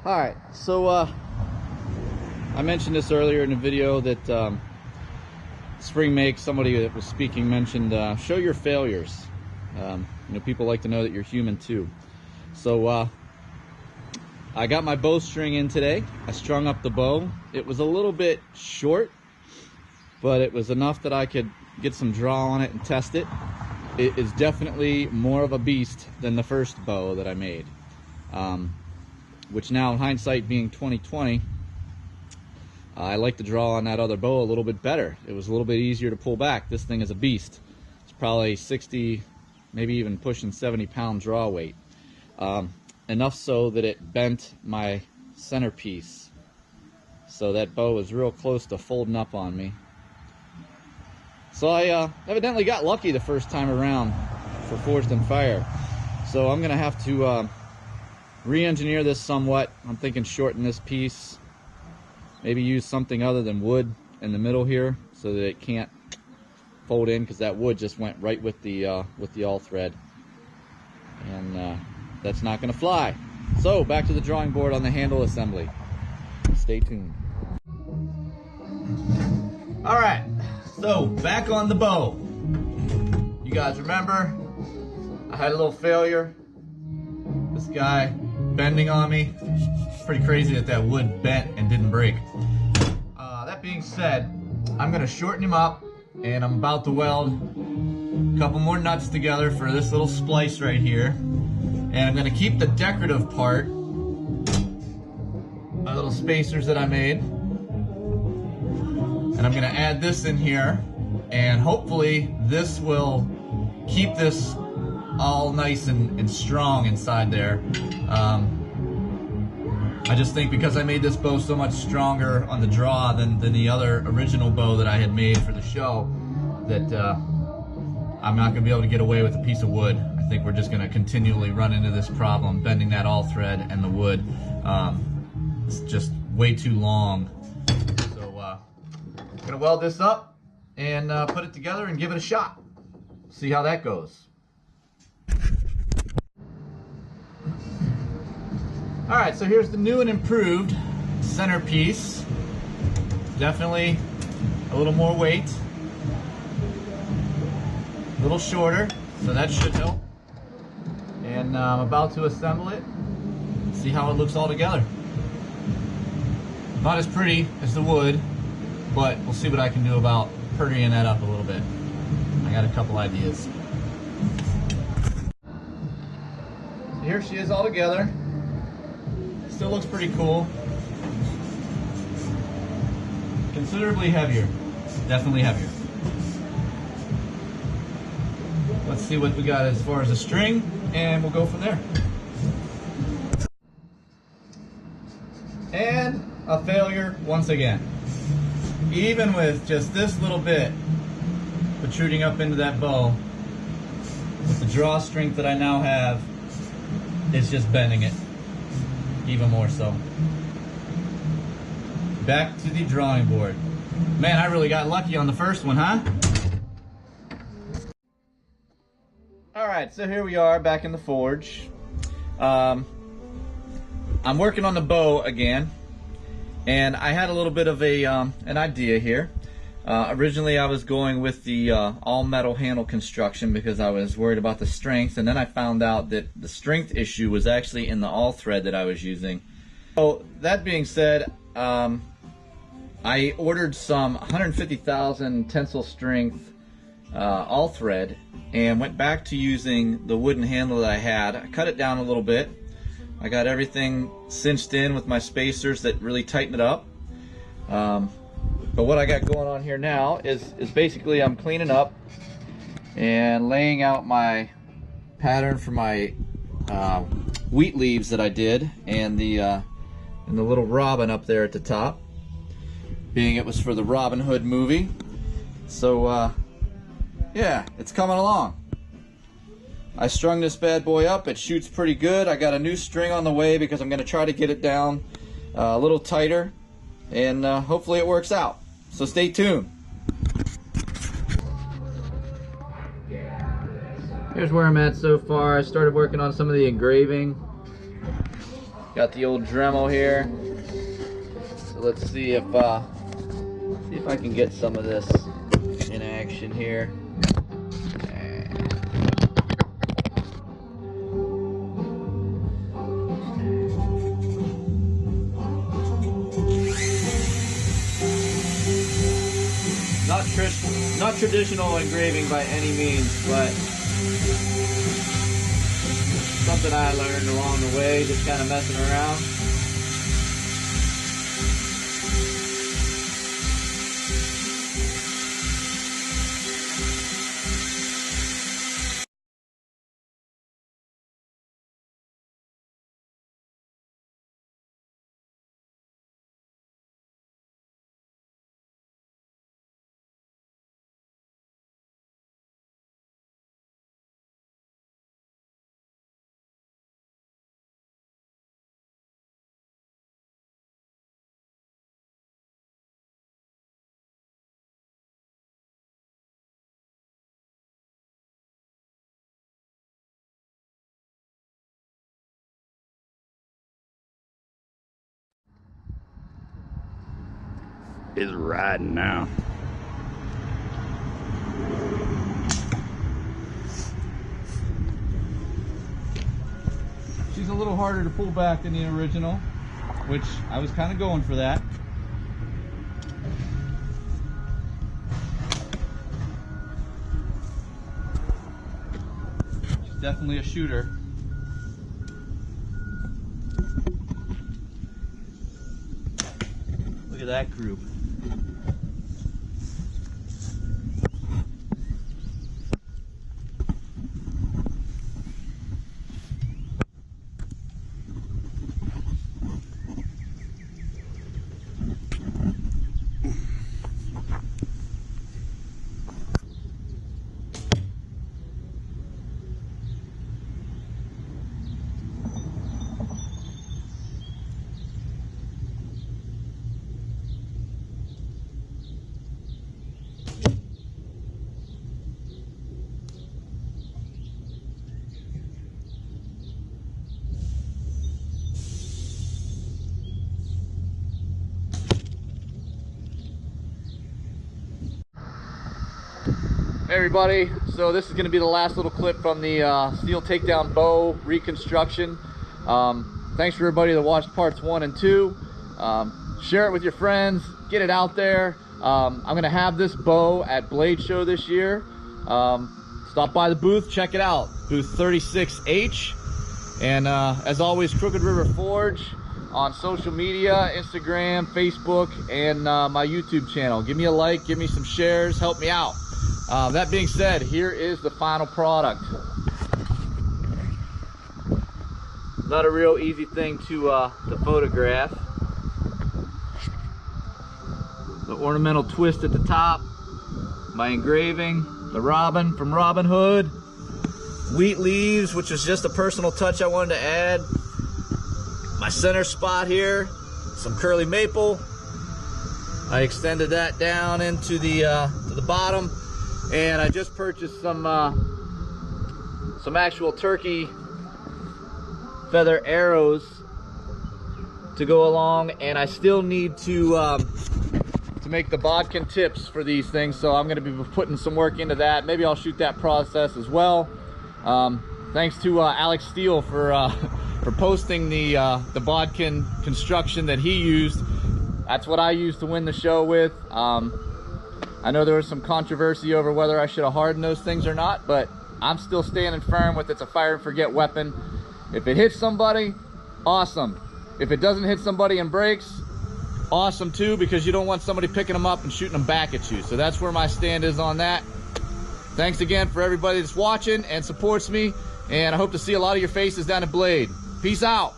All right, so I mentioned this earlier in the video that Spring Make, somebody that was speaking mentioned show your failures. People like to know that you're human too. So I got my bowstring in today. I strung up the bow. It was a little bit short, but it was enough that I could get some draw on it and test it. It is definitely more of a beast than the first bow that I made. Which now, in hindsight being 2020, I like the draw on that other bow a little bit better. It was a little bit easier to pull back. This thing is a beast. It's probably 60, maybe even pushing 70-pound draw weight. Enough so that it bent my centerpiece. So that bow was real close to folding up on me. So I evidently got lucky the first time around for Forged in Fire. So I'm going to have to re-engineer this somewhat. I'm thinking shorten this piece. Maybe use something other than wood in the middle here so that it can't fold in, because that wood just went right with the all thread. And that's not going to fly. So back to the drawing board on the handle assembly. Stay tuned. All right, so back on the bow. You guys remember I had a little failure. This guy bending on me. Pretty crazy that that wood bent and didn't break. That being said, I'm going to shorten him up, and I'm about to weld a couple more nuts together for this little splice right here. And I'm going to keep the decorative part, my little spacers that I made, and I'm going to add this in here, and hopefully this will keep this all nice and strong inside there. I just think because I made this bow so much stronger on the draw than the other original bow that I had made for the show, that I'm not going to be able to get away with a piece of wood. I think we're just going to continually run into this problem, bending that all thread and the wood. It's just way too long. So I'm going to weld this up and put it together and give it a shot. See how that goes. Alright, so here's the new and improved centerpiece. Definitely a little more weight, a little shorter, so that should help. And I'm about to assemble it, see how it looks all together. Not as pretty as the wood, but we'll see what I can do about prettying that up a little bit. I got a couple ideas. So here she is all together. Still looks pretty cool. Considerably heavier. Definitely heavier. Let's see what we got as far as a string, and we'll go from there. And a failure once again. Even with just this little bit protruding up into that bow, with the draw strength that I now have, it's just bending it. Even more so. Back to the drawing board. Man, I really got lucky on the first one, huh? Alright, so here we are back in the forge. I'm working on the bow again, and I had a little bit of an idea here. Originally I was going with the all metal handle construction because I was worried about the strength, and then I found out that the strength issue was actually in the all thread that I was using. So that being said, I ordered some 150,000 tensile strength all thread and went back to using the wooden handle that I had. I cut it down a little bit. I got everything cinched in with my spacers that really tighten it up. But what I got going on here now is basically I'm cleaning up and laying out my pattern for my wheat leaves that I did, and the little robin up there at the top, being it was for the Robin Hood movie. So yeah, it's coming along. I strung this bad boy up. It shoots pretty good. I got a new string on the way because I'm going to try to get it down a little tighter, and hopefully it works out. So stay tuned. Here's where I'm at so far. I started working on some of the engraving. Got the old Dremel here. So let's see if I can get some of this in action here. Not traditional engraving by any means, but something I learned along the way, just kind of messing around. Is riding now. She's a little harder to pull back than the original, which I was kind of going for that. She's definitely a shooter. Look at that group. Hey everybody, so this is going to be the last little clip from the steel takedown bow reconstruction. Thanks for everybody that watched parts 1 and 2. Share it with your friends, get it out there. I'm going to have this bow at Blade Show this year. Stop by the booth, check it out, booth 36H. And as always, Crooked River Forge on social media, Instagram, Facebook, and my YouTube channel. Give me a like, give me some shares, help me out. That being said, here is the final product. Not a real easy thing to photograph. The ornamental twist at the top, my engraving, the robin from Robin Hood, wheat leaves, which is just a personal touch I wanted to add, my center spot here, some curly maple. I extended that down into the to the bottom. And I just purchased some actual turkey feather arrows to go along, and I still need to make the bodkin tips for these things, so I'm going to be putting some work into that. Maybe I'll shoot that process as well. Thanks to Alex Steele for posting the bodkin construction that he used. That's what I used to win the show with. I know there was some controversy over whether I should have hardened those things or not, but I'm still standing firm with it's a fire and forget weapon. If it hits somebody, awesome. If it doesn't hit somebody and breaks, awesome too, because you don't want somebody picking them up and shooting them back at you. So that's where my stand is on that. Thanks again for everybody that's watching and supports me, and I hope to see a lot of your faces down at Blade. Peace out.